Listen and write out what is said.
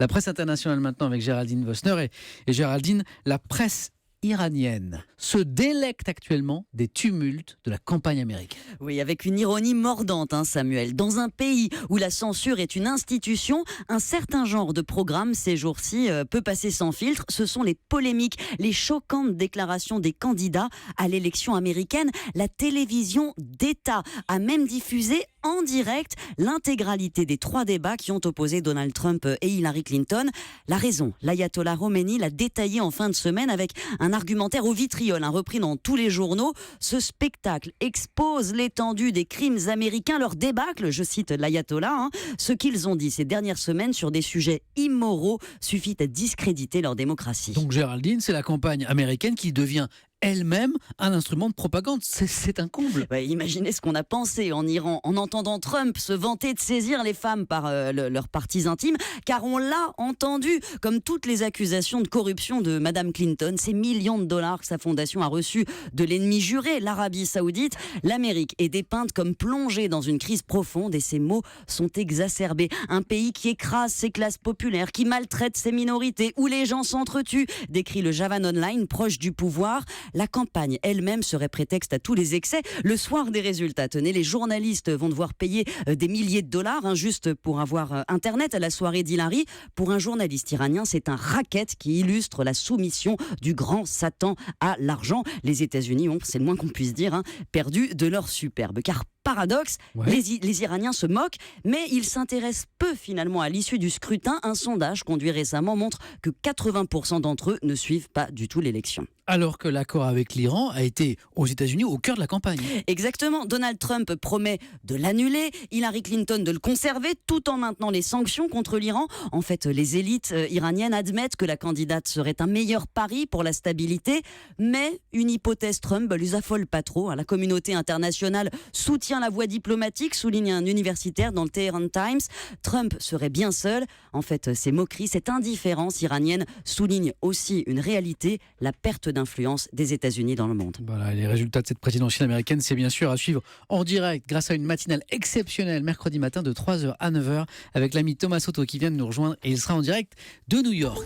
La presse internationale maintenant avec Géraldine Vossner. Et Géraldine, la presse iranienne se délecte actuellement des tumultes de la campagne américaine. Oui, avec une ironie mordante, Samuel. Dans un pays où la censure est une institution, un certain genre de programme ces jours-ci peut passer sans filtre. Ce sont les polémiques, les choquantes déclarations des candidats à l'élection américaine. La télévision d'État a même diffusé en direct l'intégralité des 3 débats qui ont opposé Donald Trump et Hillary Clinton. La raison, l'ayatollah Khomeini l'a détaillé en fin de semaine avec un argumentaire au vitriol, repris dans tous les journaux. Ce spectacle expose l'étendue des crimes américains, leur débâcle, je cite l'ayatollah, ce qu'ils ont dit ces dernières semaines sur des sujets immoraux suffit à discréditer leur démocratie. Donc Géraldine, c'est la campagne américaine qui devient elle-même un instrument de propagande. C'est un comble. Ouais, imaginez ce qu'on a pensé en Iran en entendant Trump se vanter de saisir les femmes par leurs parties intimes, car on l'a entendu, comme toutes les accusations de corruption de Madame Clinton, ces millions de dollars que sa fondation a reçus de l'ennemi juré, l'Arabie Saoudite. L'Amérique est dépeinte comme plongée dans une crise profonde et ces mots sont exacerbés. Un pays qui écrase ses classes populaires, qui maltraite ses minorités, où les gens s'entretuent, décrit le Javan Online, proche du pouvoir. La campagne elle-même serait prétexte à tous les excès. Le soir des résultats, tenez, les journalistes vont devoir payer des milliers de dollars juste pour avoir Internet à la soirée d'Hillary. Pour un journaliste iranien, c'est un racket qui illustre la soumission du grand Satan à l'argent. Les États-Unis ont, c'est le moins qu'on puisse dire, perdu de leur superbe. Car paradoxe, les Iraniens se moquent, mais ils s'intéressent peu finalement à l'issue du scrutin. Un sondage conduit récemment montre que 80% d'entre eux ne suivent pas du tout l'élection. Alors que l'accord avec l'Iran a été aux États-Unis au cœur de la campagne. Exactement. Donald Trump promet de l'annuler, Hillary Clinton de le conserver, tout en maintenant les sanctions contre l'Iran. En fait, les élites iraniennes admettent que la candidate serait un meilleur pari pour la stabilité, mais une hypothèse Trump les affole pas trop. La communauté internationale soutient la voie diplomatique, souligne un universitaire dans le Tehran Times. Trump serait bien seul. En fait, ces moqueries, cette indifférence iranienne souligne aussi une réalité, la perte d'influence des États-Unis dans le monde. Voilà, les résultats de cette présidentielle américaine, c'est bien sûr à suivre en direct grâce à une matinale exceptionnelle mercredi matin de 3h à 9h avec l'ami Thomas Soto qui vient de nous rejoindre et il sera en direct de New York.